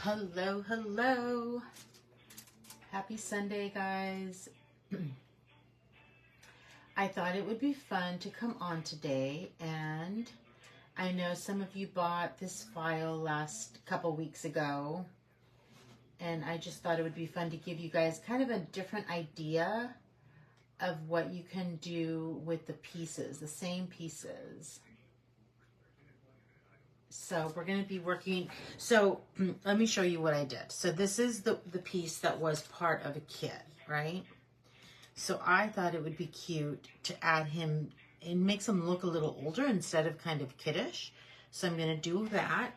Hello, hello. Happy Sunday, guys. I thought it would be fun to come on today, and I know some of you bought this file last couple weeks ago, and I just thought it would be fun to give you guys kind of a different idea of what you can do with the pieces, the same pieces. So we're going to be working, so let me show you what I did. So this is the piece that was part of a kit, right? So I thought it would be cute to add him, it makes him look a little older instead of kind of kiddish. So I'm going to do that.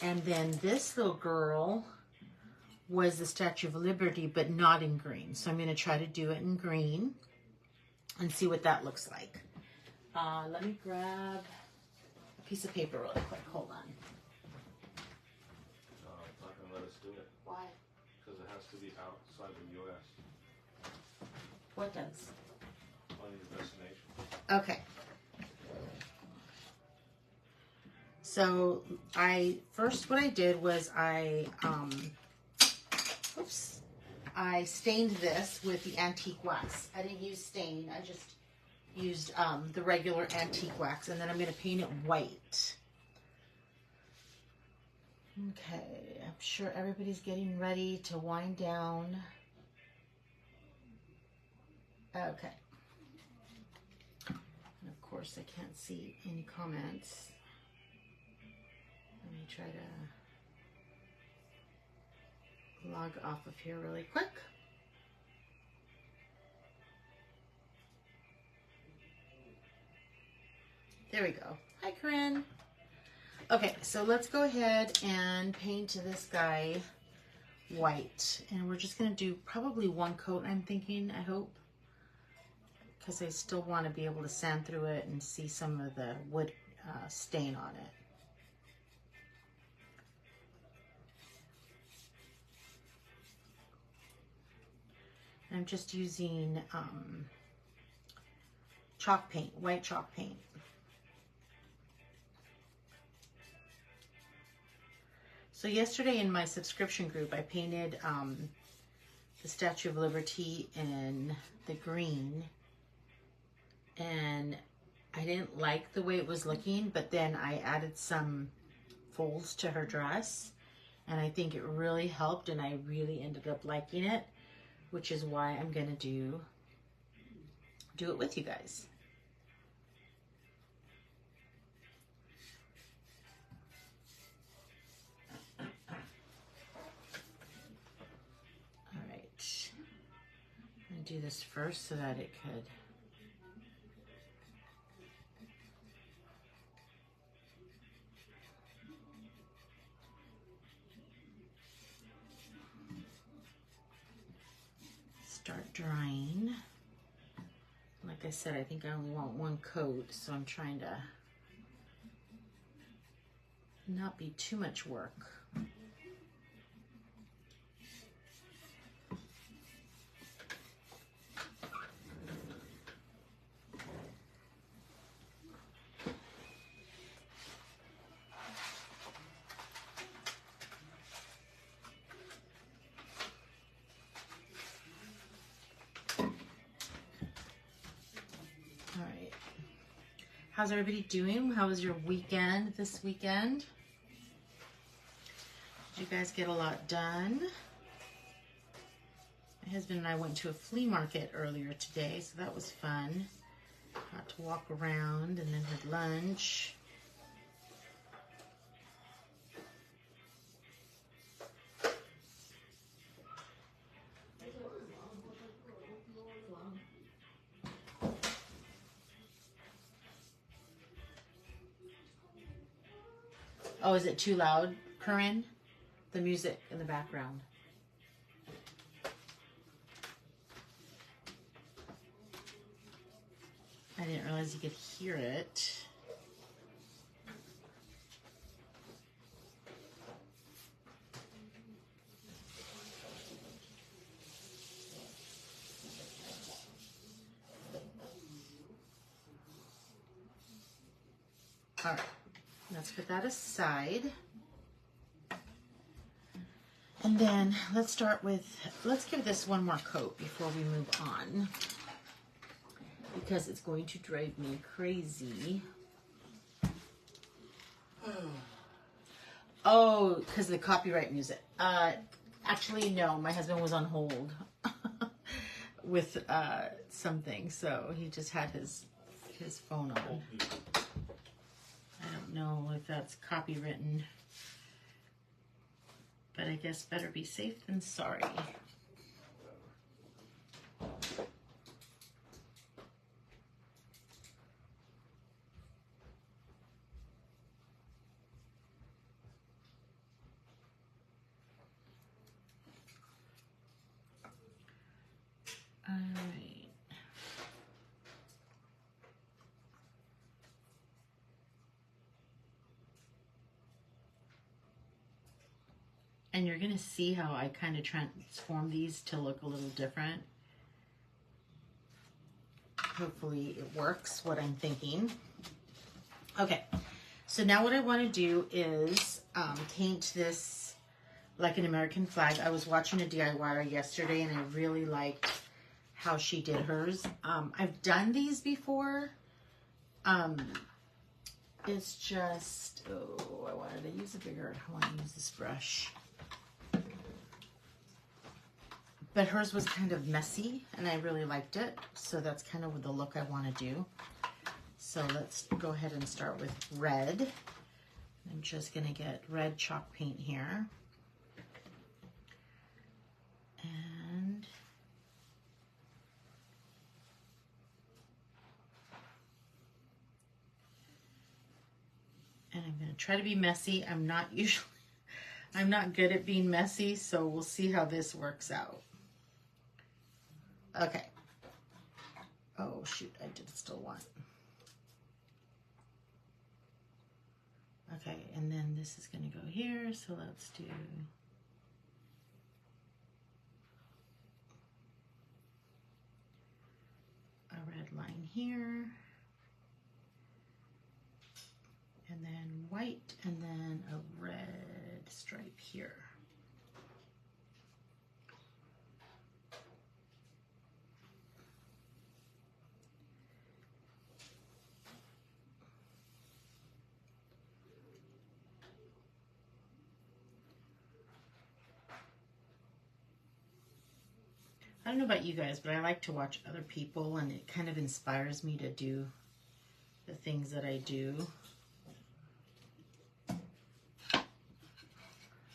And then this little girl was the Statue of Liberty, but not in green. So I'm going to try to do it in green and see what that looks like. Let me grab piece of paper really quick. Hold on. It's not going to let us do it. Why? Because it has to be outside the U.S. What does? On your destination. Okay. So what I did was I stained this with the antique wax. I didn't use stain. I just used the regular antique wax, and then I'm going to paint it white. Okay, I'm sure everybody's getting ready to wind down. Okay. And of course, I can't see any comments. Let me try to log off of here really quick. There we go. Hi, Corinne. Okay, so let's go ahead and paint this guy white. And we're just going to do probably one coat, I'm thinking, I hope. Because I still want to be able to sand through it and see some of the wood stain on it. I'm just using chalk paint, white chalk paint. So yesterday in my subscription group, I painted the Statue of Liberty in the green, and I didn't like the way it was looking, but then I added some folds to her dress, and I think it really helped, and I really ended up liking it, which is why I'm gonna do it with you guys. Do this first so that it could start drying. Like I said, I think I only want one coat, so I'm trying to not be too much work. How's everybody doing? How was your weekend this weekend? Did you guys get a lot done? My husband and I went to a flea market earlier today, so that was fun. Got to walk around and then had lunch. Oh, is it too loud, Corinne? The music in the background. I didn't realize you could hear it. All right, let's put that aside. And then let's give this one more coat before we move on, because it's going to drive me crazy. Oh, because of the copyright music. Actually, no, my husband was on hold with something, so he just had his phone on. I don't know if that's copywritten, but I guess better be safe than sorry. All right. And you're going to see how I kind of transform these to look a little different. Hopefully it works, what I'm thinking. Okay, so now what I want to do is paint this like an American flag. I was watching a DIYer yesterday and I really liked how she did hers. I've done these before. It's just, oh, I wanted to use I want to use this brush. But hers was kind of messy and I really liked it. So that's kind of the look I want to do. So let's go ahead and start with red. I'm just going to get red chalk paint here. And I'm going to try to be messy. I'm not good at being messy, so we'll see how this works out. Okay. Oh, shoot, I did still want. Okay, and then this is going to go here, so let's do a red line here, and then white, and then a red stripe here. I don't know about you guys, but I like to watch other people and it kind of inspires me to do the things that I do.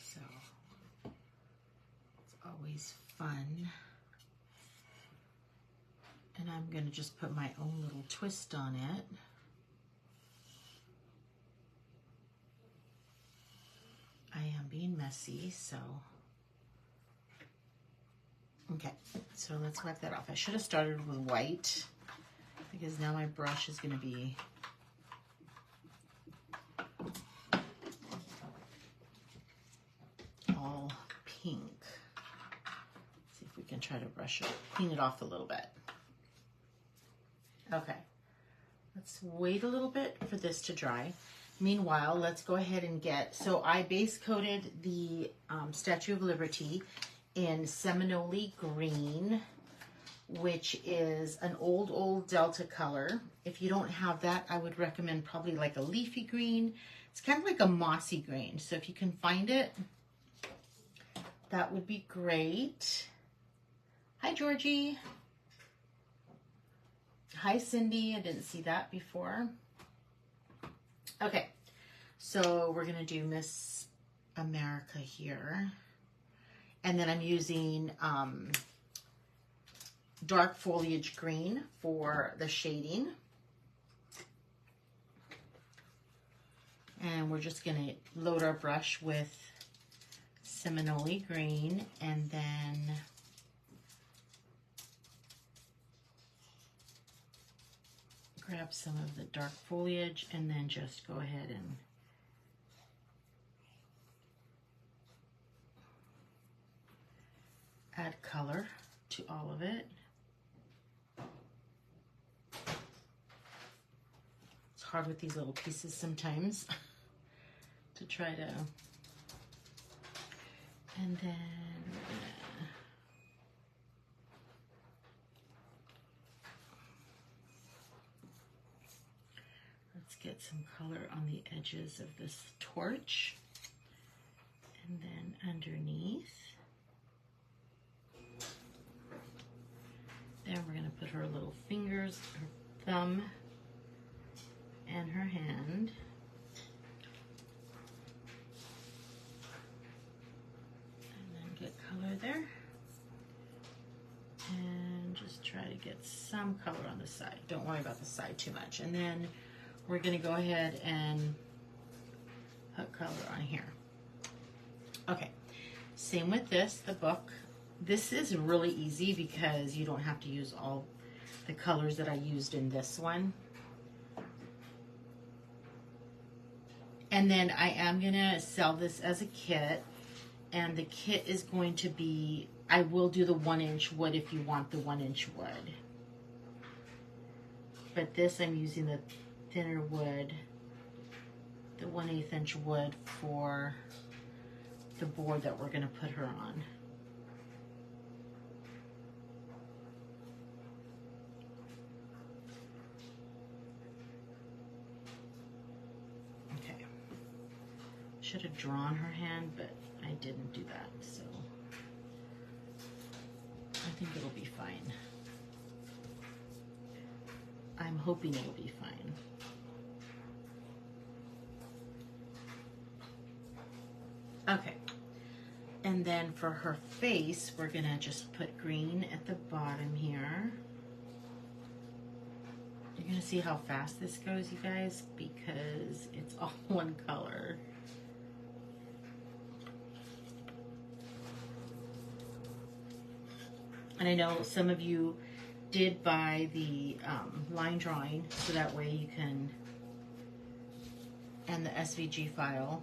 So it's always fun. And I'm going to just put my own little twist on it. I am being messy, so... Okay, so let's wipe that off. I should have started with white because now my brush is going to be all pink. Let's see if we can try to clean it off a little bit. Okay, let's wait a little bit for this to dry. Meanwhile, let's go ahead and so I base coated the Statue of Liberty in Seminole Green, which is an old Delta color. If you don't have that, I would recommend probably like a leafy green. It's kind of like a mossy green. So if you can find it, that would be great. Hi, Georgie. Hi, Cindy. I didn't see that before. Okay, so we're gonna do Miss America here. And then I'm using dark foliage green for the shading. And we're just going to load our brush with Seminole green and then grab some of the dark foliage and then just go ahead and add color to all of it. It's hard with these little pieces sometimes to try to, And then we're gonna let's get some color on the edges of this torch. And then underneath. Then we're gonna put her little fingers, her thumb, and her hand. Get color there, and just try to get some color on the side. Don't worry about the side too much. And then we're gonna go ahead and put color on here. Okay, same with this, the book. This is really easy because you don't have to use all the colors that I used in this one. And then I am gonna sell this as a kit. And the kit is going to be, I will do the 1-inch wood if you want the 1-inch wood. But this, I'm using the thinner wood, the 1/8 inch wood for the board that we're going to put her on. Okay. Should have drawn her hand, but I didn't do that, so I think it'll be fine. I'm hoping it'll be fine. Okay, and then for her face, we're gonna just put green at the bottom here. You're gonna see how fast this goes, you guys, because it's all one color. And I know some of you did buy the line drawing, so that way you can, and the SVG file.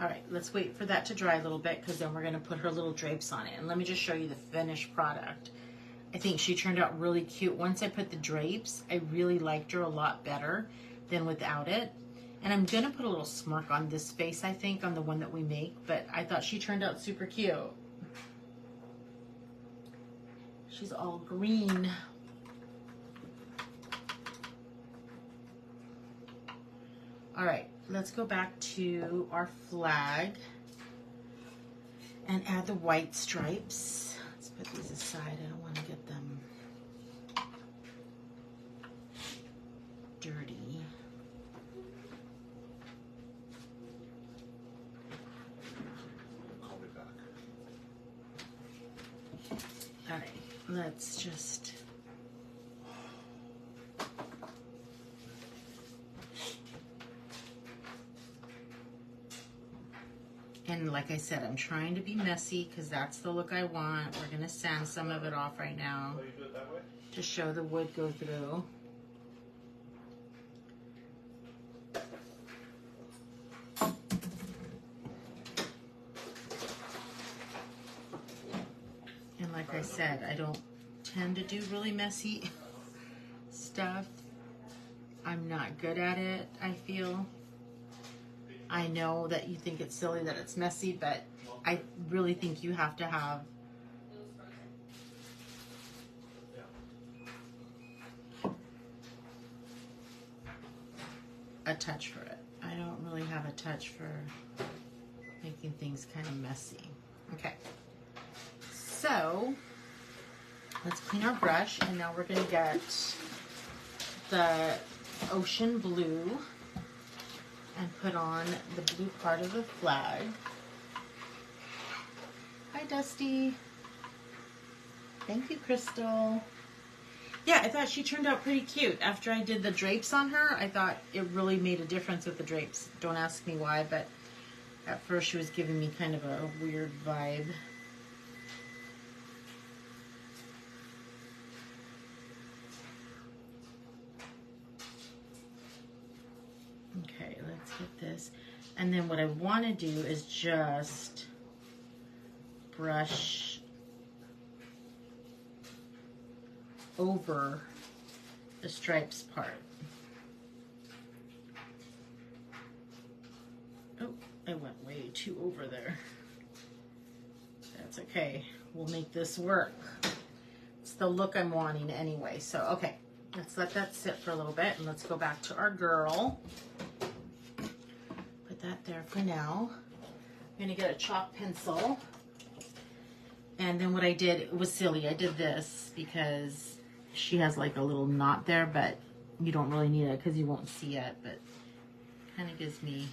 All right, let's wait for that to dry a little bit, because then we're gonna put her little drapes on it. And let me just show you the finished product. I think she turned out really cute. Once I put the drapes, I really liked her a lot better than without it. And I'm gonna put a little smirk on this face, I think, on the one that we make, but I thought she turned out super cute. She's all green. All right, let's go back to our flag and add the white stripes. Let's put these aside. I don't want to get them dirty. Call me back. All right, let's just... And like I said, I'm trying to be messy because that's the look I want. We're going to sand some of it off right now Oh, you do it that way? to show the wood go through. And like I said, I don't tend to do really messy stuff. I'm not good at it, I feel. I know that you think it's silly that it's messy, but I really think you have to have a touch for it. I don't really have a touch for making things kind of messy. Okay, so let's clean our brush, and now we're going to get the ocean blue and put on the blue part of the flag. Hi, Dusty. Thank you, Crystal. Yeah, I thought she turned out pretty cute. After I did the drapes on her, I thought it really made a difference with the drapes. Don't ask me why, but at first she was giving me kind of a weird vibe. Okay, let's get this. And then what I want to do is just brush over the stripes part. Oh, I went way too over there. That's okay. We'll make this work. It's the look I'm wanting anyway. So, okay, let's let that sit for a little bit and let's go back to our girl. Put that there for now. I'm gonna get a chalk pencil. And then what I did, it was silly. I did this because she has like a little knot there, but you don't really need it because you won't see it, but kind of gives me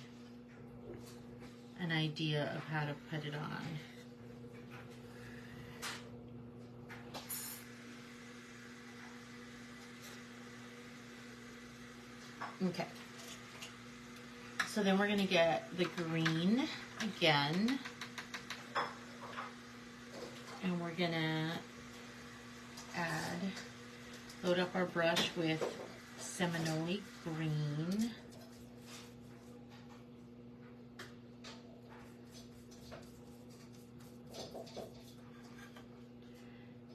an idea of how to put it on. Okay. So then we're gonna get the green again. And we're gonna load up our brush with Seminole green.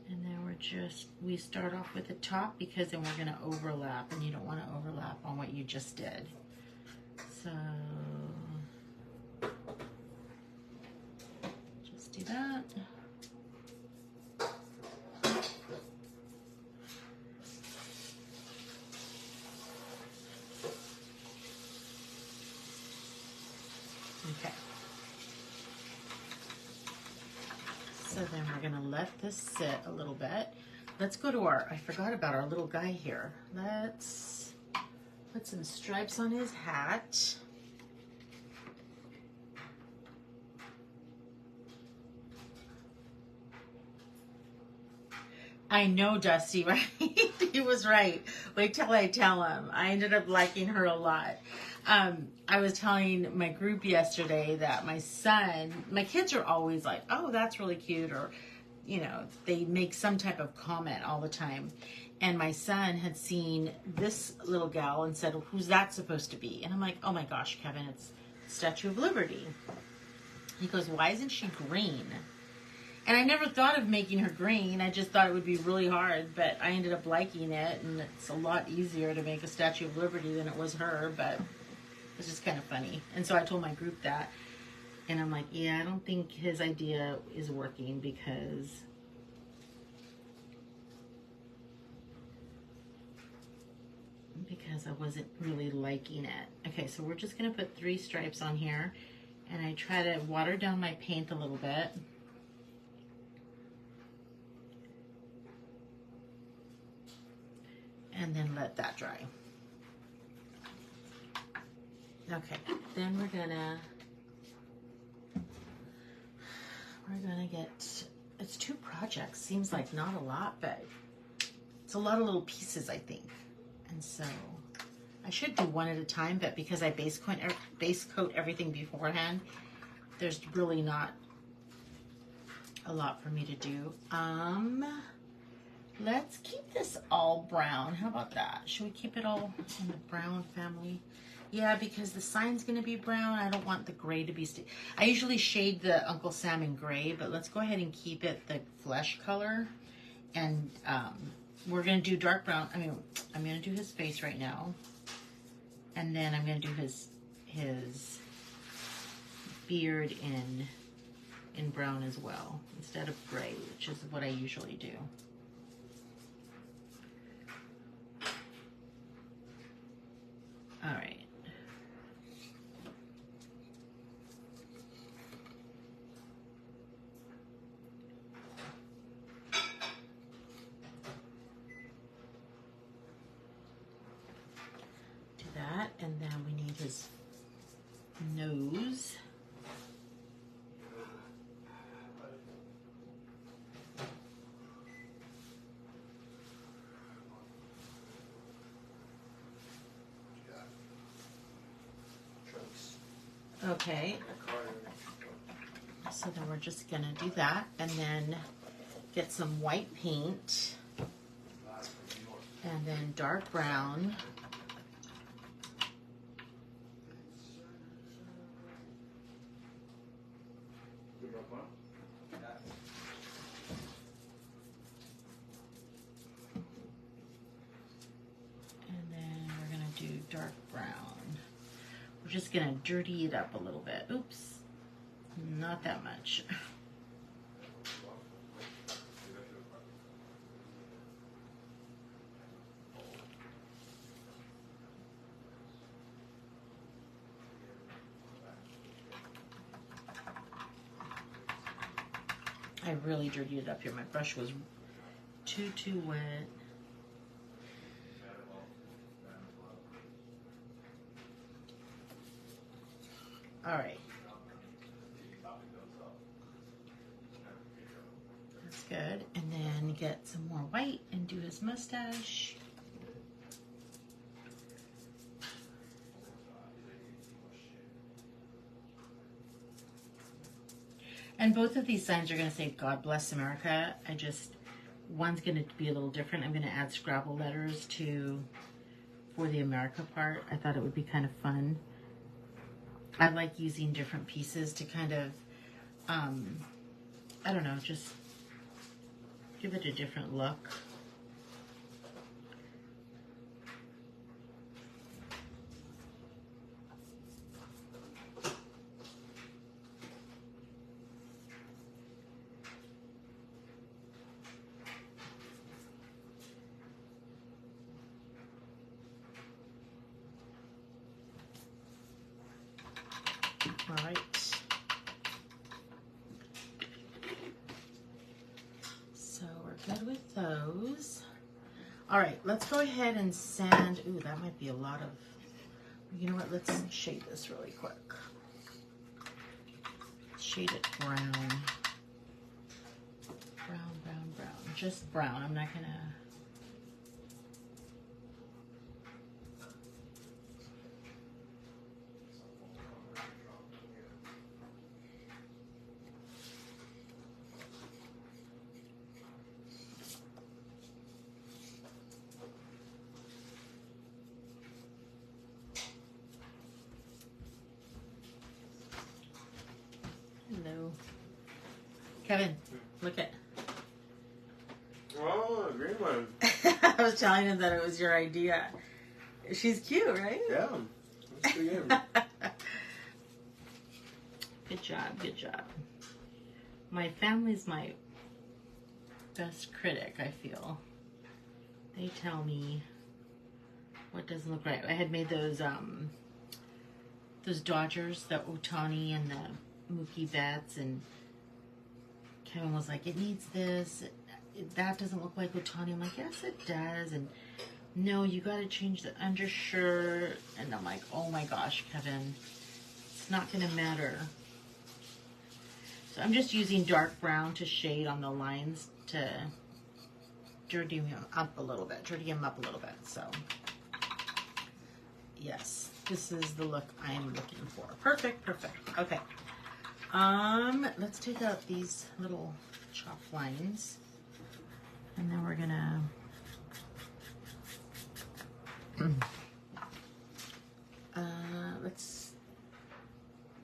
And then we start off with the top because then we're gonna overlap and you don't wanna overlap on what you just did. So, just do that. Okay. So then we're gonna let this sit a little bit. Let's go to I forgot about our little guy here. Let's put some stripes on his hat. I know, Dusty, right? He was right. Wait till I tell him. I ended up liking her a lot. I was telling my group yesterday that my kids are always like, oh, that's really cute, or, you know, they make some type of comment all the time. And my son had seen this little gal and said, well, who's that supposed to be? And I'm like, oh my gosh, Kevin, it's Statue of Liberty. He goes, why isn't she green? And I never thought of making her green. I just thought it would be really hard, but I ended up liking it, and it's a lot easier to make a Statue of Liberty than it was her, but it's just kind of funny. And so I told my group that, and I'm like, yeah, I don't think his idea is working because I wasn't really liking it. Okay, so we're just gonna put 3 stripes on here, and I try to water down my paint a little bit. And then let that dry. Okay, then we're gonna get, it's 2 projects, seems like not a lot, but it's a lot of little pieces, I think. And so I should do one at a time, but because I base coat everything beforehand, there's really not a lot for me to do. Let's keep this all brown. How about that? Should we keep it all in the brown family? Yeah, because the sign's going to be brown. I don't want the gray to be... I usually shade the Uncle Sam in gray, but let's go ahead and keep it the flesh color. And we're going to do dark brown. I mean, I'm going to do his face right now. And then I'm going to do his beard in brown as well, instead of gray, which is what I usually do. All right. Do that, and then we need his nose. Okay, so then we're just gonna do that and then get some white paint and then dark brown. And then we're gonna do dark brown. We're just gonna dirty it up a little bit. Oops, not that much. I really dirtied it up here. My brush was too wet. All right. That's good. And then get some more white and do his mustache. And both of these signs are going to say God bless America. One's going to be a little different. I'm going to add Scrabble letters for the America part. I thought it would be kind of fun. I like using different pieces to kind of, I don't know, just give it a different look. All right. So we're good with those. All right, let's go ahead and sand. Ooh, that might be a lot of, you know what, let's shade this really quick. Shade it brown. Brown, brown, brown. Just brown. I'm not gonna. Hello. Kevin, look at. Oh, a green one. I was telling him that it was your idea. She's cute, right? Yeah. That's pretty good. Good job, good job. My family's my best critic, I feel. They tell me what doesn't look right. I had made those Dodgers, the Ohtani and the Mookie Betts, and Kevin was like, it needs this. That doesn't look like Ohtani. I'm like, yes, it does. And no, you got to change the undershirt. And I'm like, oh my gosh, Kevin, it's not going to matter. So I'm just using dark brown to shade on the lines to dirty him up a little bit. So yes, this is the look I'm looking for. Perfect, perfect. Okay. Let's take out these little chalk lines. And then we're gonna let's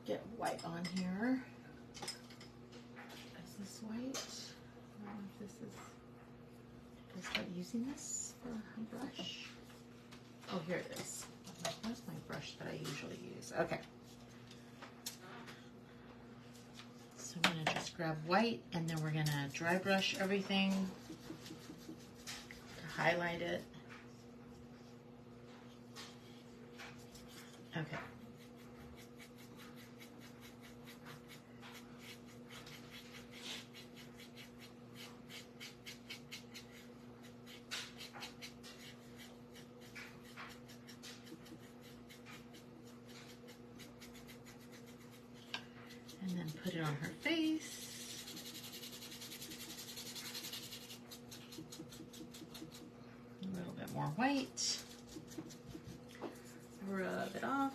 get white on here. Is this white? I don't know if this is. Can I start using this for a brush? Oh, here it is. Where's my brush that I usually use? Okay. So I'm gonna just grab white, and then we're gonna dry brush everything to highlight it. Okay. And then put it on her face. A little bit more white. Rub it off.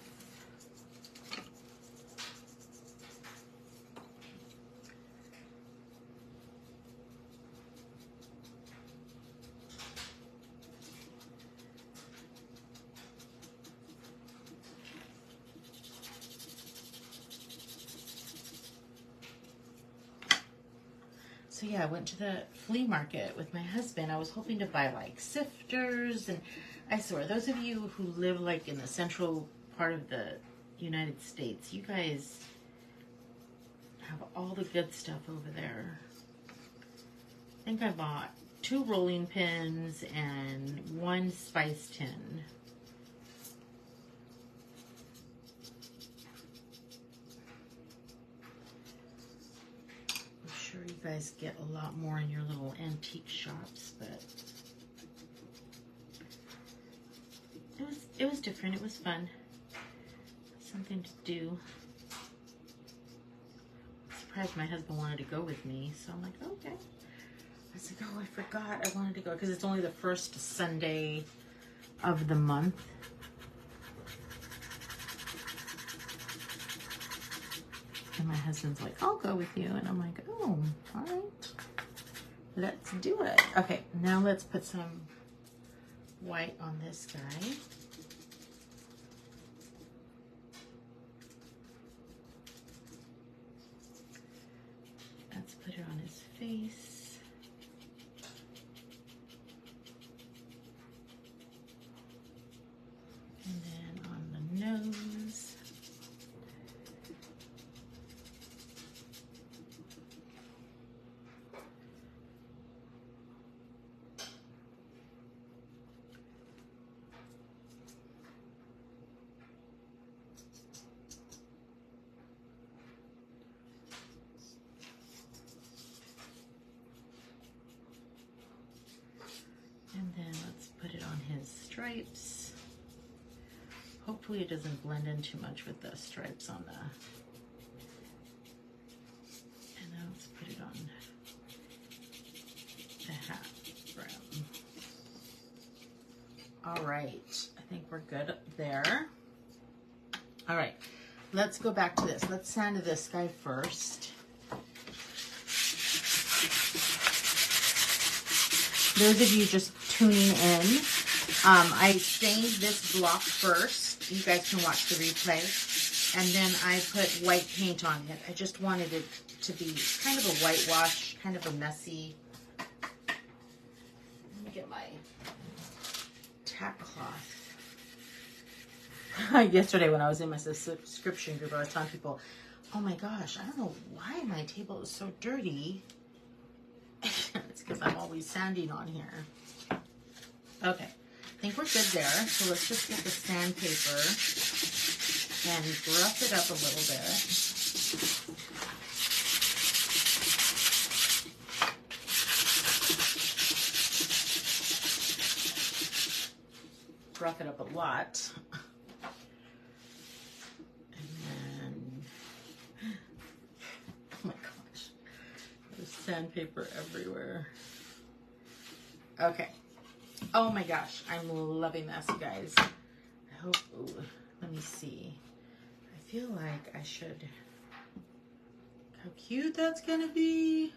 So yeah, I went to the flea market with my husband. I was hoping to buy like sifters, and I swear, those of you who live like in the central part of the United States, you guys have all the good stuff over there. I think I bought 2 rolling pins and 1 spice tin. I'm sure you guys get a lot more in your little antique shops, but it was different. It was fun. Something to do. I'm surprised my husband wanted to go with me, so I'm like, okay. I was like, oh, I forgot I wanted to go because it's only the first Sunday of the month. And my husband's like, I'll go with you. And I'm like, oh, all right. Let's do it. Okay, now let's put some white on this guy. Let's put it on his face. And then on the nose. And then let's put it on his stripes. Hopefully it doesn't blend in too much with the stripes on the... And then let's put it on the hat brim. All right, I think we're good there. All right, let's go back to this. Let's sand this guy first. Those of you just tuning in, I stained this block first. You guys can watch the replay. And then I put white paint on it. I just wanted it to be kind of a whitewash, kind of a messy. Let me get my tack cloth. Yesterday when I was in my subscription group, I was telling people, oh my gosh, I don't know why my table is so dirty. It's because I'm always sanding on here. Okay, I think we're good there. So let's just get the sandpaper and rough it up a little bit. Rough it up a lot. And then, oh my gosh, there's sandpaper everywhere. Okay. Oh my gosh, I'm loving this, you guys. I hope, ooh, let me see. I feel like I should, how cute that's gonna be.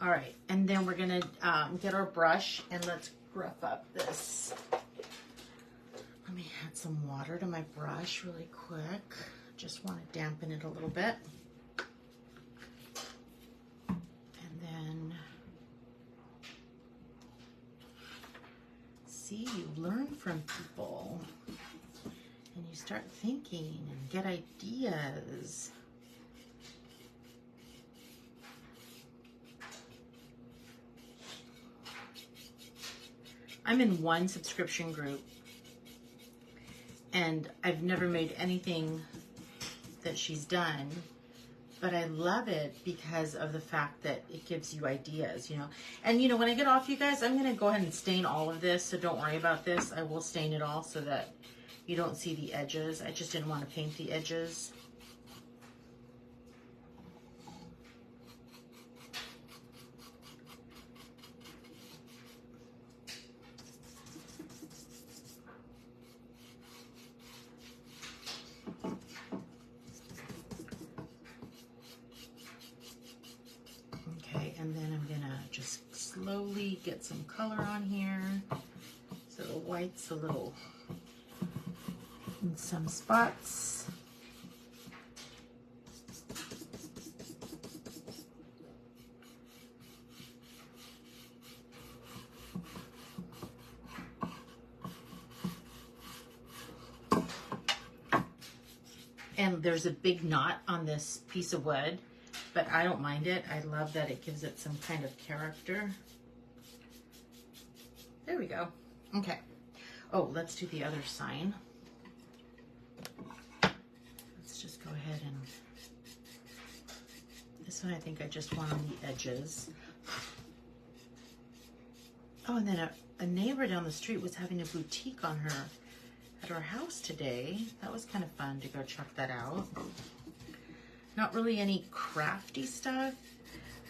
All right, and then we're gonna get our brush and let's rough up this. Let me add some water to my brush really quick. Just want to dampen it a little bit. And then, see, you learn from people. And you start thinking and get ideas. I'm in one subscription group and I've never made anything that she's done, but I love it because of the fact that it gives you ideas, you know. And you know, when I get off, you guys, I'm going to go ahead and stain all of this, so don't worry about this. I will stain it all so that you don't see the edges. I just didn't want to paint the edges. Okay, and then I'm gonna just slowly get some color on here. So the white's a little in some spots. And there's a big knot on this piece of wood, but I don't mind it. I love that it gives it some kind of character. There we go. Okay. Oh, let's do the other sign. Let's just go ahead and, this one I think I just want on the edges. Oh, and then a neighbor down the street was having a boutique on her, at her house today. That was kind of fun to go check that out. Not really any crafty stuff.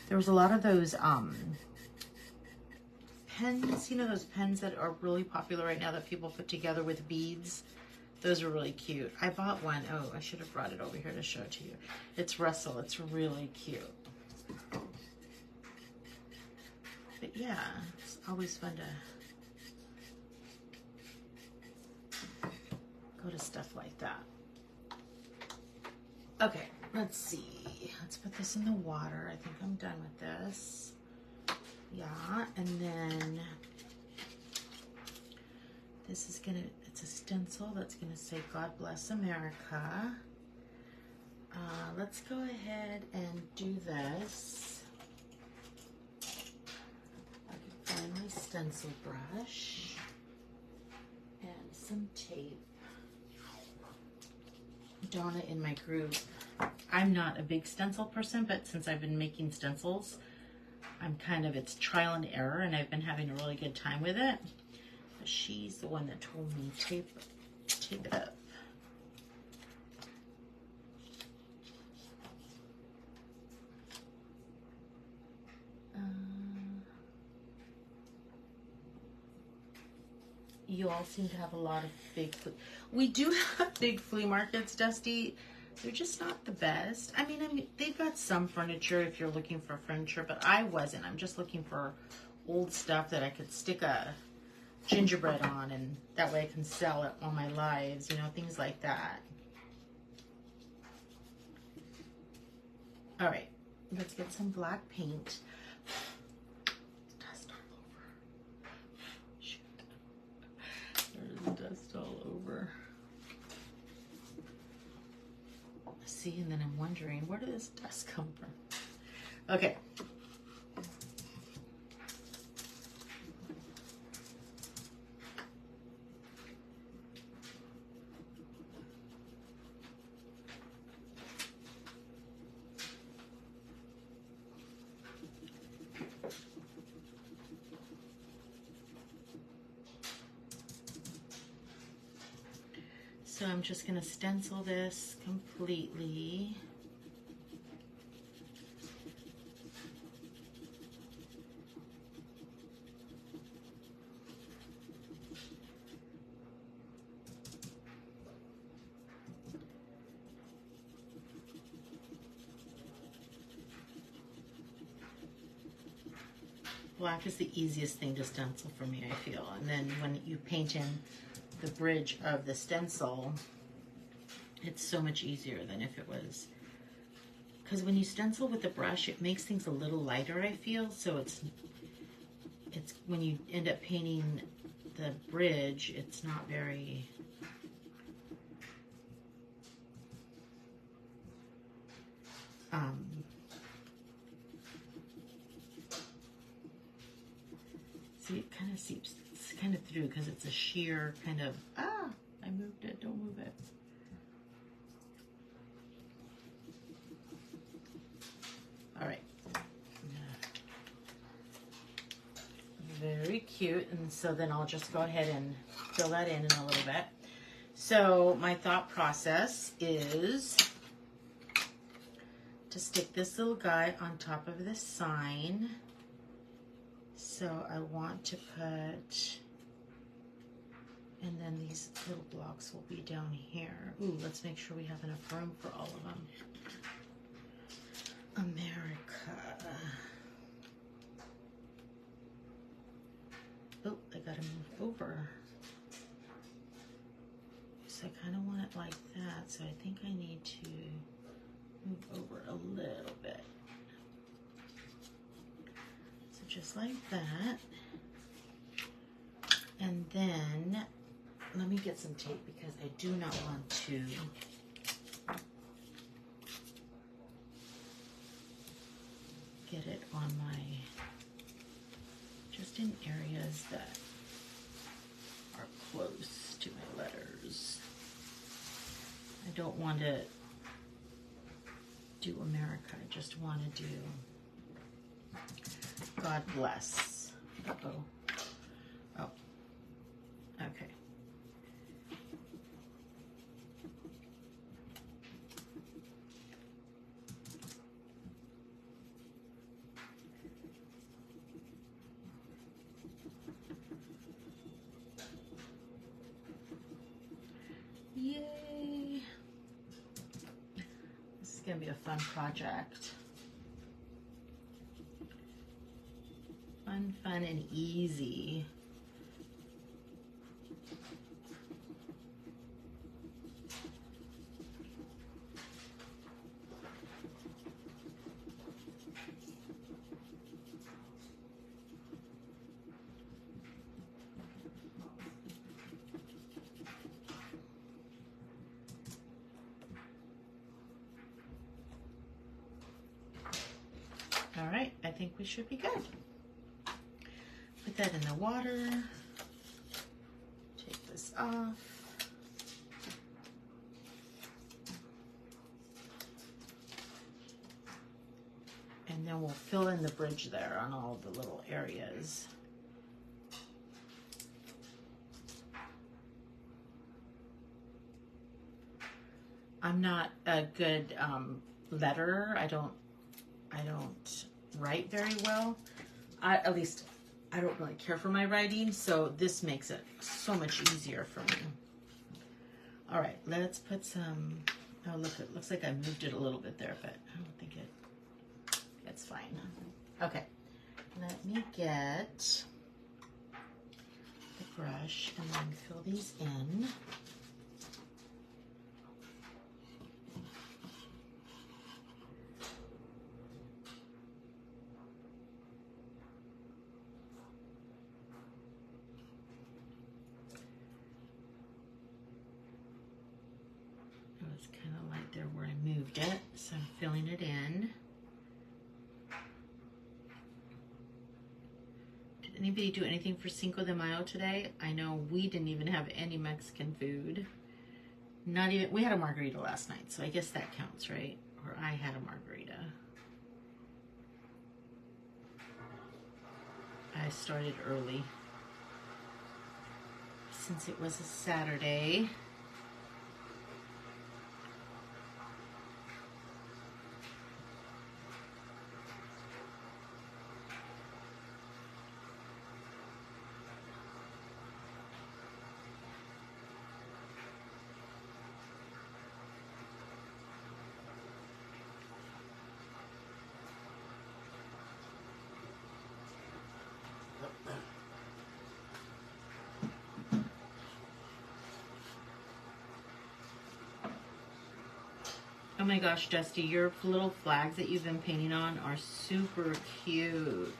There was a lot of those pens, you know, those pens that are really popular right now that people put together with beads. Those are really cute. I bought one. Oh, I should have brought it over here to show it to you. It's Russell. It's really cute. But yeah, it's always fun to go to stuff like that. Okay, let's see. Let's put this in the water. I think I'm done with this. Yeah, and then this is gonna, it's a stencil that's gonna say God Bless America. Let's go ahead and do this. I can find my stencil brush and some tape. Donna in my group, I'm not a big stencil person, but since I've been making stencils, I'm kind of, it's trial and error, and I've been having a really good time with it. But she's the one that told me tape it up. You all seem to have a lot of big, we do have big flea markets, Dusty. They're just not the best. I mean, they've got some furniture if you're looking for furniture, but I wasn't. I'm just looking for old stuff that I could stick a gingerbread on, and that way I can sell it on my lives, you know, things like that. All right, let's get some black paint. Dust all over. Shoot. There's dust all over. See, and then I'm wondering, where did this dust come from? Okay. So I'm just going to stencil this completely. Black is the easiest thing to stencil for me, I feel. And then when you paint in the bridge of the stencil, it's so much easier than if it was, because when you stencil with the brush, it makes things a little lighter, I feel. So it's when you end up painting the bridge, it's not very see, it kind of seeps kind of through because it's a sheer kind of, I moved it, don't move it. All right. Very cute. And so then I'll just go ahead and fill that in a little bit. So my thought process is to stick this little guy on top of this sign. So I want to put, and then these little blocks will be down here. Ooh, let's make sure we have enough room for all of them. America. Oh, I gotta move over. So I kind of want it like that. So I think I need to move over a little bit. So just like that. And then let me get some tape because I do not want to get it on my, just in areas that are close to my letters. I don't want to do America, I just want to do God bless. Uh-oh. Oh, okay. Yay! This is going to be a fun project. Fun and easy. All right, I think we should be good. Put that in the water. Take this off. And then we'll fill in the bridge there on all the little areas. I'm not a good letterer. I don't write very well. At least I don't really care for my writing, so this makes it so much easier for me. All right, let's put some, oh look, it looks like I moved it a little bit there, but I don't think it's fine. Okay, let me get the brush and then fill these in. It's kind of light there where I moved it, so I'm filling it in. Did anybody do anything for Cinco de Mayo today? I know we didn't even have any Mexican food. Not even, we had a margarita last night, so I guess that counts, right? Or I had a margarita. I started early since it was a Saturday. Oh my gosh, Dusty, your little flags that you've been painting on are super cute.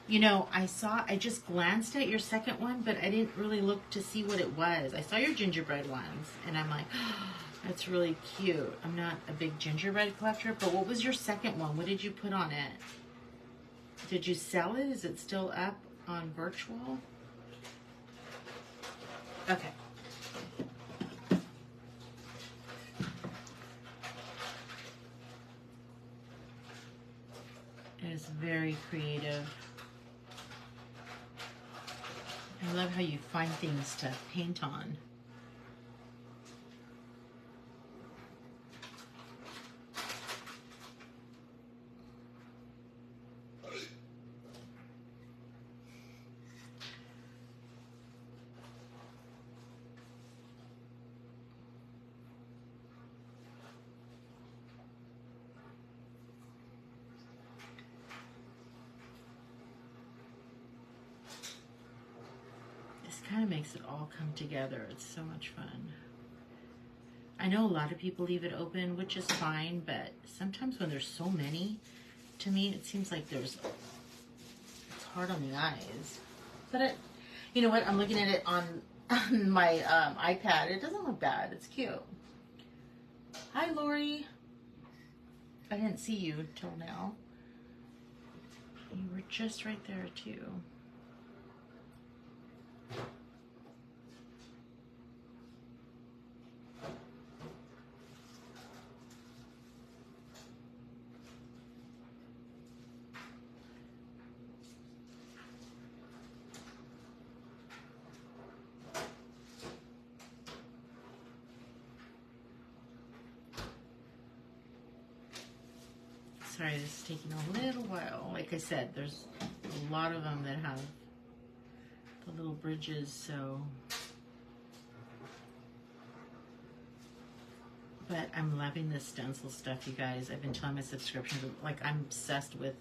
You know, I just glanced at your second one, but I didn't really look to see what it was. I saw your gingerbread ones, and I'm like, oh, that's really cute. I'm not a big gingerbread collector, but what was your second one? What did you put on it? Did you sell it? Is it still up on virtual? Okay. It is very creative. I love how you find things to paint on. Kind of makes it all come together. It's so much fun. I know a lot of people leave it open, which is fine, but sometimes when there's so many, to me it seems like it's hard on the eyes. But you know what? I'm looking at it on my iPad. It doesn't look bad. It's cute. Hi, Lori. I didn't see you till now. You were just right there too. Sorry, this is taking a little while. Like I said, there's a lot of them that have the little bridges, so. But I'm loving this stencil stuff, you guys. I've been telling my subscriptions, like I'm obsessed with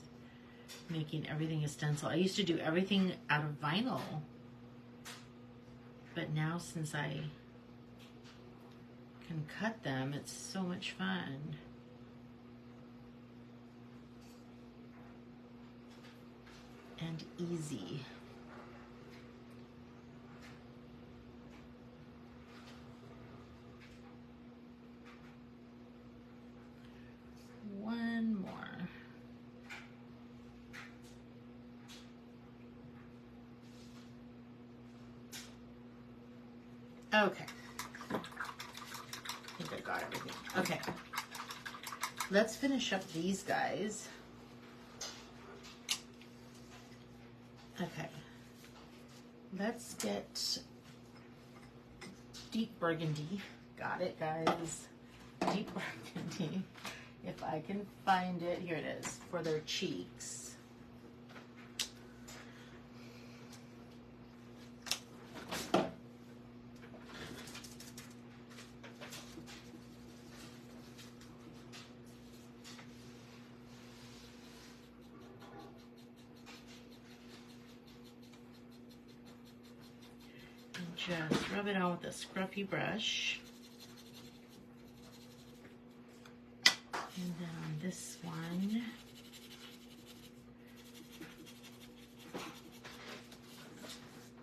making everything a stencil. I used to do everything out of vinyl. But now since I can cut them, it's so much fun. And easy. One more. Okay. I think I got everything. Okay. Let's finish up these guys. Okay. Let's get deep burgundy. Got it, guys. Deep burgundy. If I can find it. Here it is. For their cheeks. Just rub it on with a scruffy brush. And then on this one,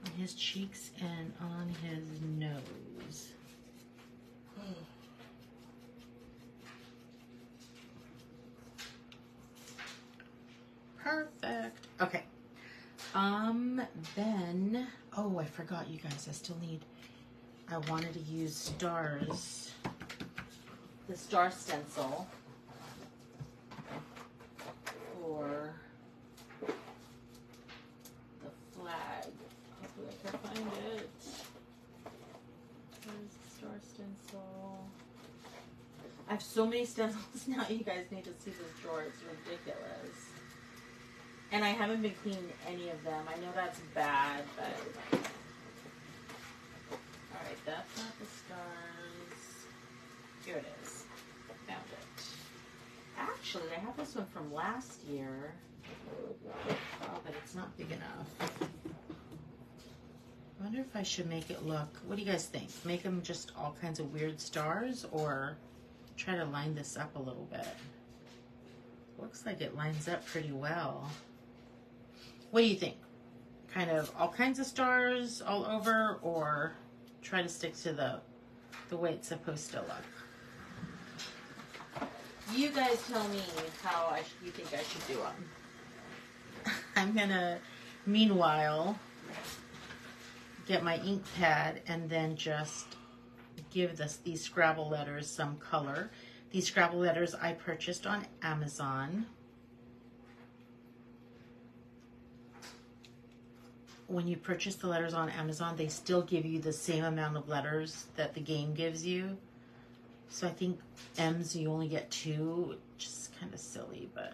on his cheeks and on his nose. Perfect. Okay. Then, oh, I forgot, you guys. I wanted to use stars. The star stencil for the flag. Hopefully I can find it. Where's the star stencil? I have so many stencils now. You guys need to see this drawer. It's ridiculous. And I haven't been cleaning any of them. I know that's bad, but... Alright, that's not the stars. Here it is. Found it. Actually, I have this one from last year. Oh, but it's not big enough. I wonder if I should make it look... What do you guys think? Make them just all kinds of weird stars, or try to line this up a little bit? Looks like it lines up pretty well. What do you think? Kind of all kinds of stars all over, or try to stick to the way it's supposed to look? You guys tell me how you think I should do them. I'm gonna, meanwhile, get my ink pad and then just give these Scrabble letters some color. These Scrabble letters I purchased on Amazon. When you purchase the letters on Amazon, they still give you the same amount of letters that the game gives you. So I think M's you only get 2, which is kind of silly, but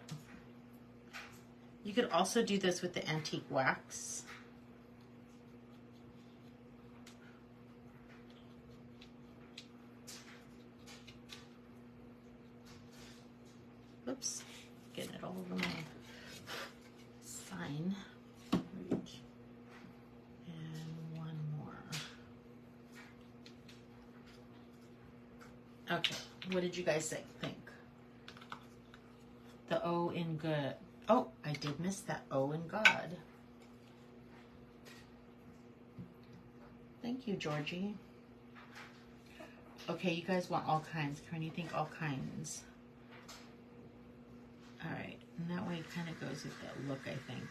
you could also do this with the antique wax. Oops, getting it all over my sign. Okay, what did you guys think? The O in good. Oh, I did miss that O in God. Thank you, Georgie. Okay, you guys want all kinds. Can you think all kinds? All right, and that way it kind of goes with that look, I think.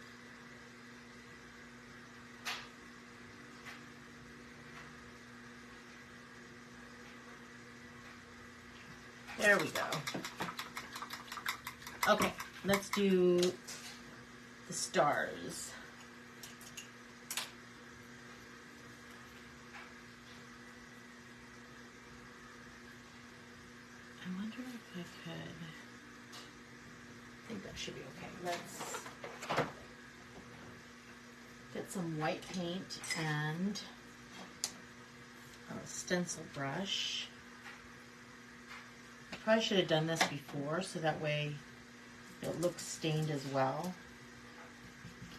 There we go. Okay, let's do the stars. I wonder if I could. I think that should be okay. Let's get some white paint and a stencil brush. I probably should have done this before so that way it looks stained as well.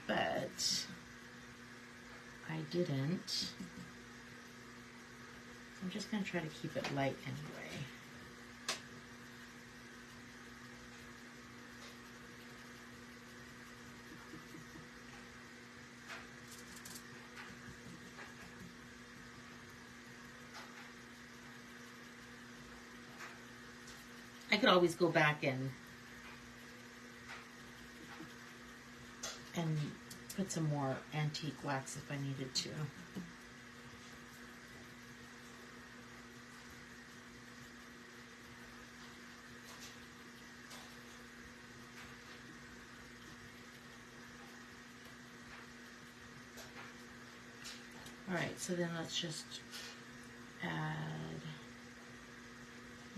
But I didn't. I'm just going to try to keep it light anyway. I could always go back and put some more antique wax if I needed to. All right, so then let's just add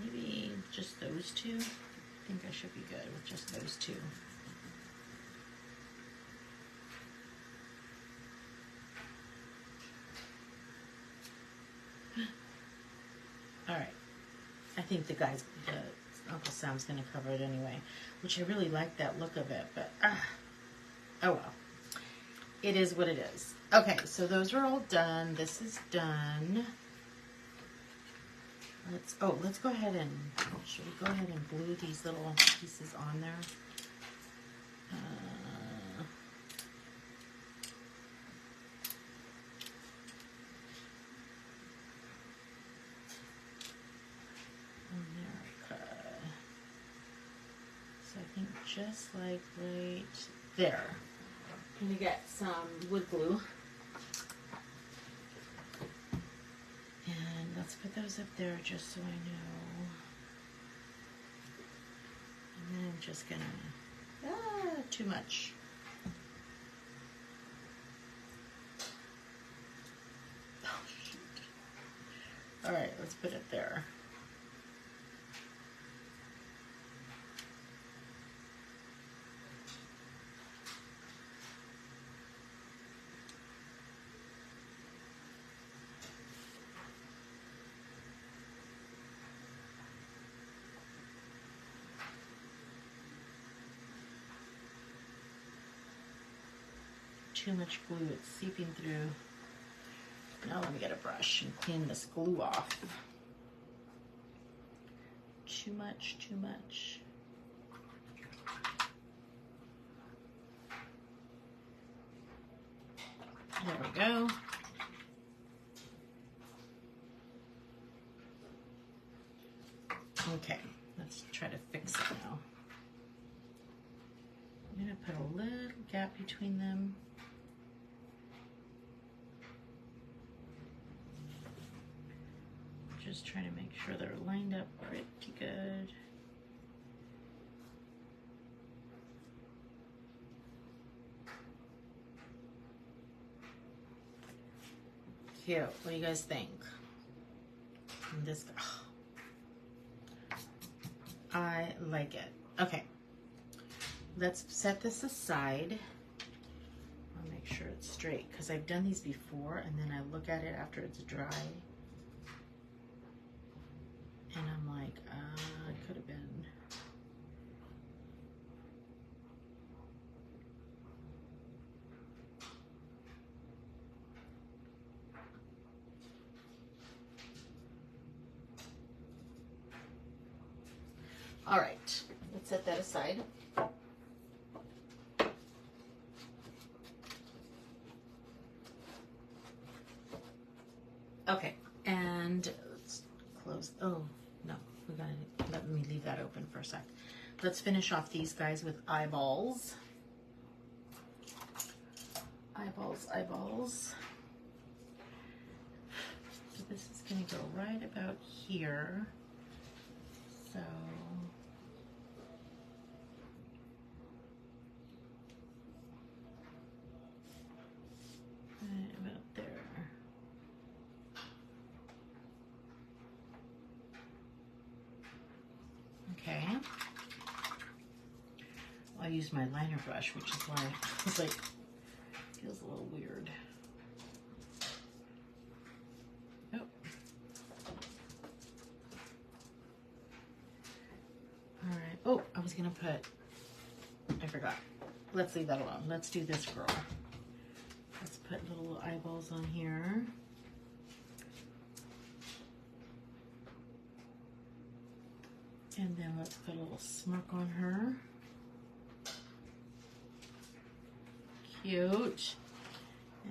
maybe just those two. I think I should be good with just those two. All right, I think the Uncle Sam's gonna cover it anyway, which I really like that look of it, but oh well. It is what it is. Okay, so those are all done. This is done. Let's go ahead and, should we go ahead and glue these little pieces on there? America. So I think just like right there. I'm gonna get some wood glue. And let's put those up there just so I know. And then I'm just gonna, too much. Oh, shoot. All right, let's put it there. Too much glue, it's seeping through. Now let me get a brush and clean this glue off. Too much, too much. There we go. Okay, let's try to fix it now. I'm gonna put a little gap between them. Just trying to make sure they're lined up pretty good. Cute. What do you guys think? And this, oh, I like it. Okay, let's set this aside. I'll make sure it's straight because I've done these before and then I look at it after it's dry. And I'm like, it could have been. All right, let's set that aside. Okay, and let's close. Oh, no, we gotta let me leave that open for a sec. let's finish off these guys with eyeballs. Eyeballs, eyeballs. So this is going to go right about here. So right about there. Okay. I'll use my liner brush, which is why it's like, feels a little weird. Oh. All right. Oh, I was gonna put, I forgot. Let's leave that alone. Let's do this girl. Let's put little eyeballs on here. And then let's put a little smirk on her. Cute.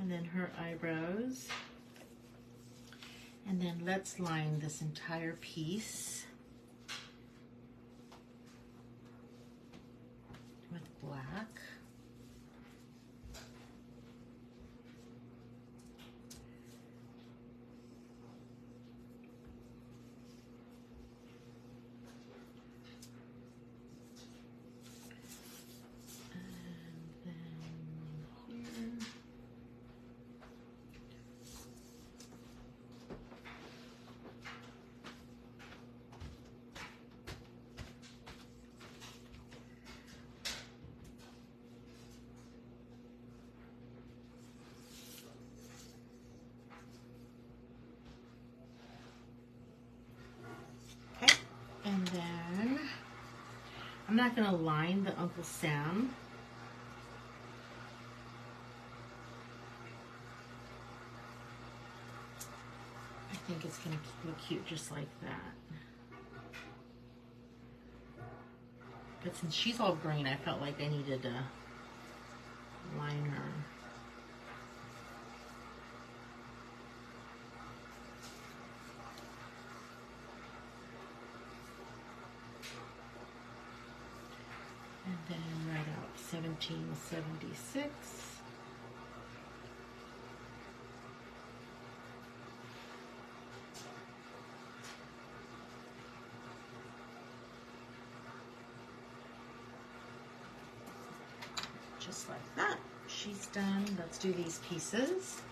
And then her eyebrows. And then let's line this entire piece with black. And then I'm not going to line the Uncle Sam. I think it's going to look cute just like that. But since she's all green, I felt like I needed to line her. And then write out 1776. Just like that. She's done. Let's do these pieces.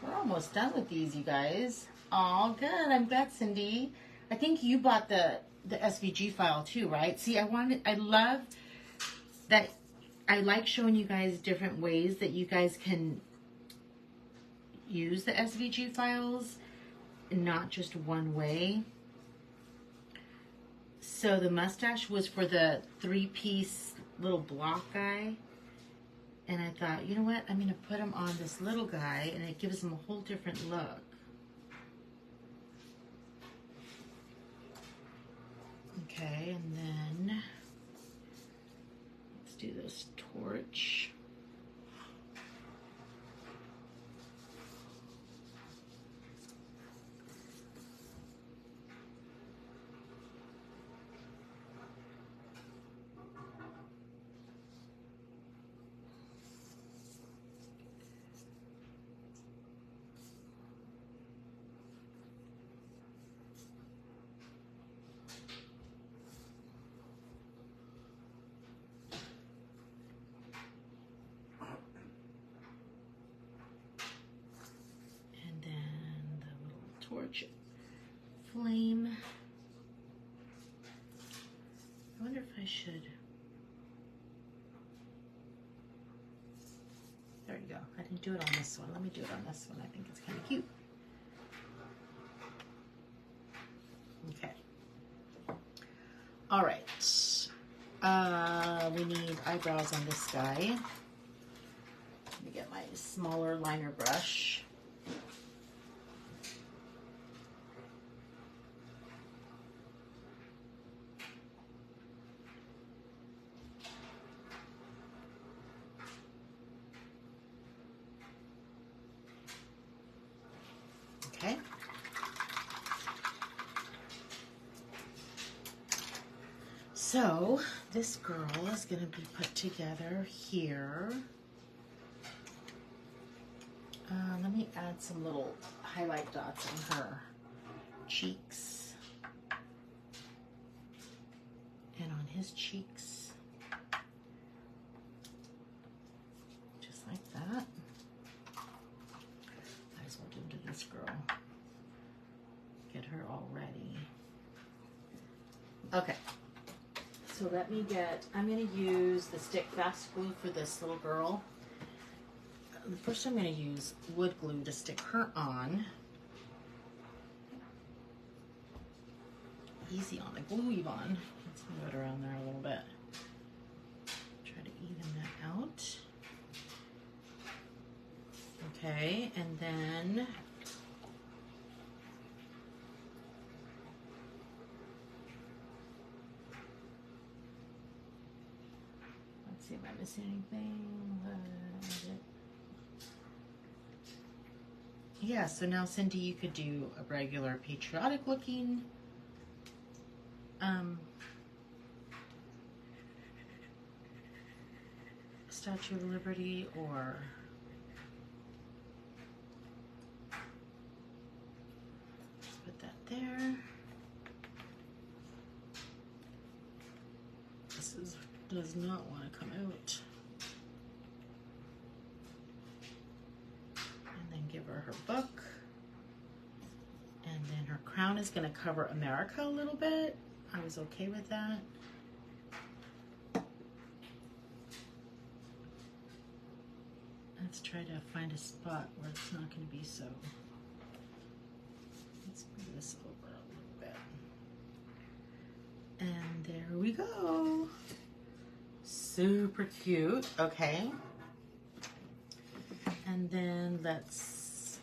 We're almost done with these, you guys. All good. I'm glad, Cindy. I think you bought the SVG file too, right? See, I love that. I like showing you guys different ways that you guys can use the SVG files, not just one way. So the mustache was for the 3-piece little block guy. And I thought, you know what? I'm going to put him on this little guy, and it gives him a whole different look. Okay, and then let's do this torch. Torch flame. I wonder if I should. There you go. I didn't do it on this one. Let me do it on this one. I think it's kind of cute. Okay. All right. We need eyebrows on this guy. Let me get my smaller liner brush. Okay. So this girl is going to be put together here. Let me add some little highlight dots on her cheeks and on his cheeks, just like that. Might as well give to this girl. Get her all ready. Okay. So let me get, I'm going to use the Stick Fast glue for this little girl. First I'm going to use wood glue to stick her on. Easy on the glue, Yvonne. Let's move it around there a little bit. Try to even that out. Okay, and then let's see if I'm missing anything. Yeah, so now Cindy, you could do a regular patriotic looking Statue of Liberty, or let's put that there. This does not want to come out. Give her her book, and then her crown is going to cover America a little bit. I was okay with that. Let's try to find a spot where it's not going to be so. Let's move this over a little bit. And there we go. Super cute. Okay. And then let's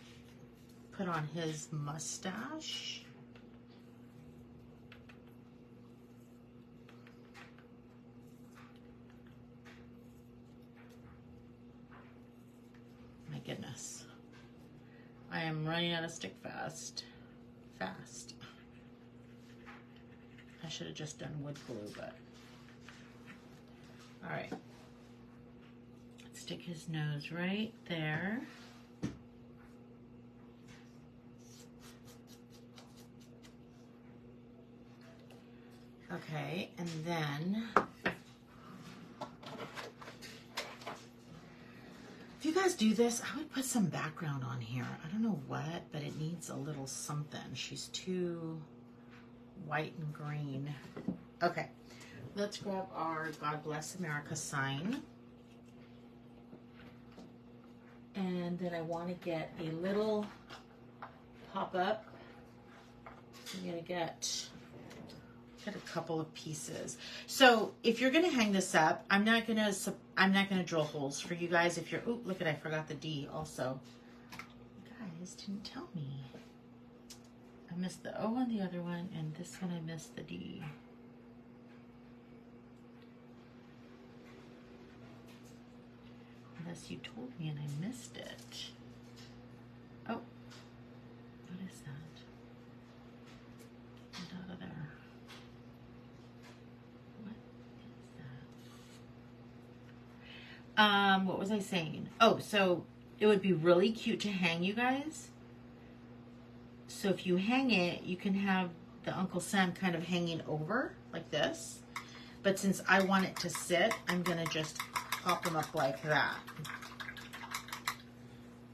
put on his mustache. My goodness. I am running out of Stick Fast. Fast. I should have just done wood glue, but all right. Let's stick his nose right there. Okay, and then if you guys do this, I would put some background on here. I don't know what, but it needs a little something. She's too white and green. Okay, let's grab our God Bless America sign. And then I want to get a little pop-up. I'm going to get a couple of pieces. So if you're gonna hang this up, I'm not gonna drill holes for you guys. If you're, oh, look at, I forgot the D also. You guys didn't tell me. I missed the O on the other one, and this one I missed the D. Unless you told me and I missed it. Oh, what is that? Get out of there. What was I saying? Oh, so it would be really cute to hang, you guys. So if you hang it, you can have the Uncle Sam kind of hanging over like this. But since I want it to sit, I'm going to just pop them up like that.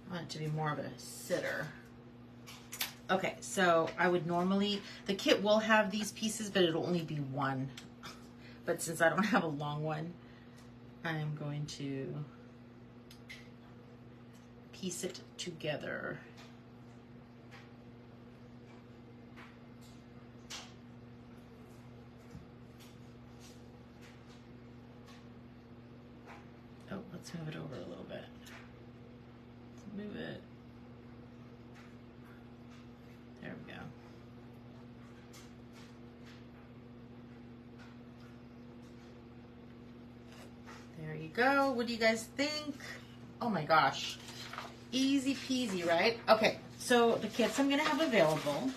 I want it to be more of a sitter. Okay, so I would normally, the kit will have these pieces, but it'll only be one. But since I don't have a long one, I am going to piece it together. Oh, let's move it over a little bit. Let's move it. There we go. There you go. What do you guys think? Oh my gosh. Easy peasy, right? Okay, so the kits I'm going to have available.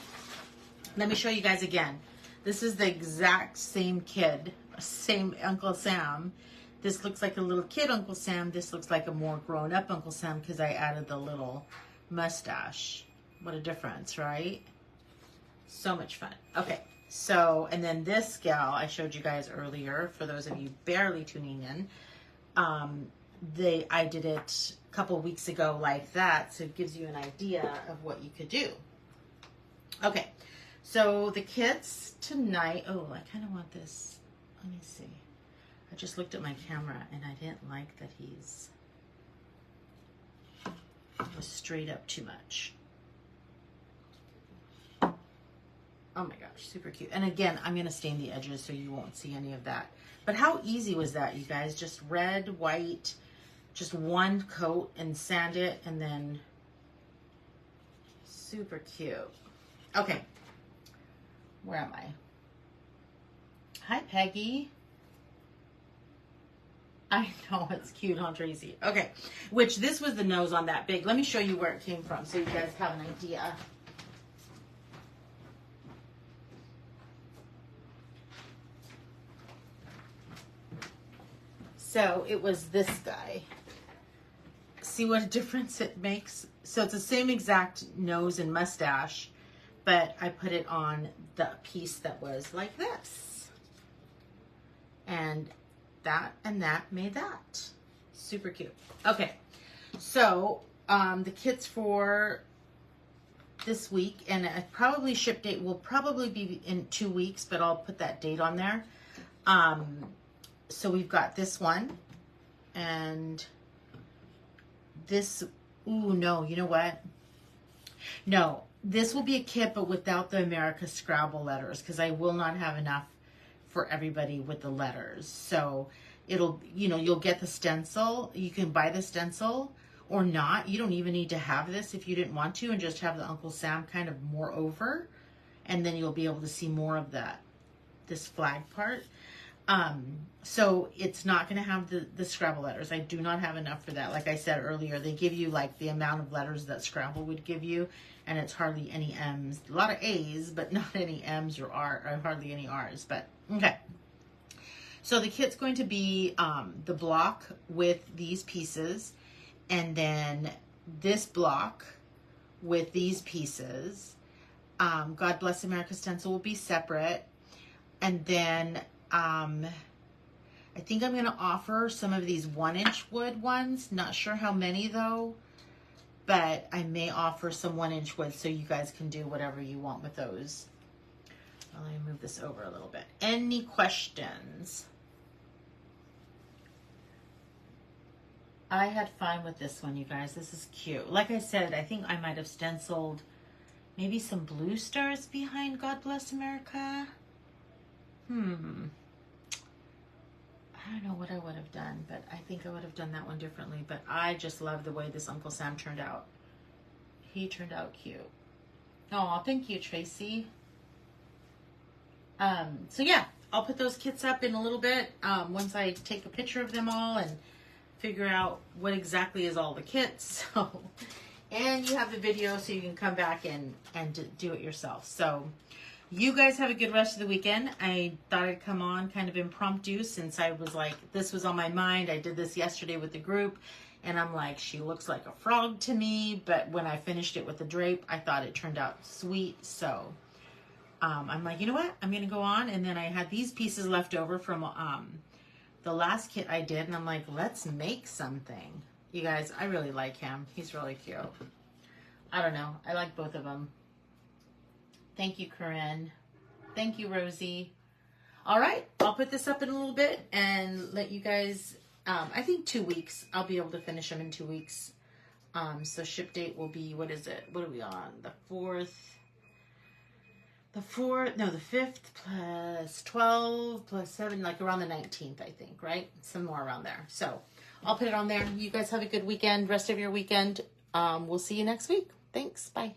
Let me show you guys again. This is the exact same kit same Uncle Sam. This looks like a little kid Uncle Sam. This looks like a more grown-up Uncle Sam because I added the little mustache. What a difference, right? So much fun. Okay, so, and then this gal I showed you guys earlier, for those of you barely tuning in, I did it a couple weeks ago like that, so it gives you an idea of what you could do. Okay, so the kits tonight, oh, I kind of want this, let me see. I just looked at my camera and I didn't like that it was straight up too much. Oh my gosh, super cute. And again, I'm going to stain the edges so you won't see any of that. But how easy was that, you guys? Just red, white, just one coat and sand it, and then super cute. Okay, where am I? Hi, Peggy. I know, it's cute, huh, Tracy? Okay, which this was the nose on that big. Let me show you where it came from so you guys have an idea. So it was this guy. See what a difference it makes? So it's the same exact nose and mustache, but I put it on the piece that was like this. And that made that. Super cute. Okay, so the kits for this week, and a probably ship date will probably be in 2 weeks, but I'll put that date on there. So we've got this one, and this, ooh, no, you know what? No, this will be a kit, but without the America Scrabble letters, because I will not have enough for everybody with the letters. So it'll, you know, you'll get the stencil. You can buy the stencil or not. You don't even need to have this if you didn't want to, and just have the Uncle Sam kind of more over, and then you'll be able to see more of that, this flag part. So it's not going to have the Scrabble letters. I do not have enough for that. Like I said earlier, they give you like the amount of letters that Scrabble would give you, and it's hardly any M's. A lot of A's, but not any M's or R, or hardly any R's, but okay. So the kit's going to be the block with these pieces, and then this block with these pieces. God Bless America stencil will be separate, and then I think I'm going to offer some of these 1-inch wood ones. Not sure how many though, but I may offer some 1-inch wood so you guys can do whatever you want with those. Well, let me move this over a little bit. Any questions? I had fun with this one, you guys. This is cute. Like I said, I think I might have stenciled maybe some blue stars behind God Bless America. I don't know what I would have done, but I think I would have done that one differently. But I just love the way this Uncle Sam turned out. He turned out cute. Oh, thank you, Tracy. So yeah, I'll put those kits up in a little bit once I take a picture of them all and figure out what exactly is all the kits. So, and you have the video so you can come back and do it yourself. So you guys have a good rest of the weekend. I thought I'd come on kind of impromptu since I was like, this was on my mind. I did this yesterday with the group, and I'm like, she looks like a frog to me. But when I finished it with the drape, I thought it turned out sweet. So I'm like, you know what? I'm going to go on. And then I had these pieces left over from the last kit I did. And I'm like, let's make something. You guys, I really like him. He's really cute. I don't know. I like both of them. Thank you, Corinne. Thank you, Rosie. All right, I'll put this up in a little bit and let you guys, I think 2 weeks. I'll be able to finish them in 2 weeks. So ship date will be, what is it? What are we on? The 4th? The 5th plus 12 plus 7, like around the 19th, I think, right? Somewhere around there. So I'll put it on there. You guys have a good weekend, rest of your weekend. We'll see you next week. Thanks. Bye.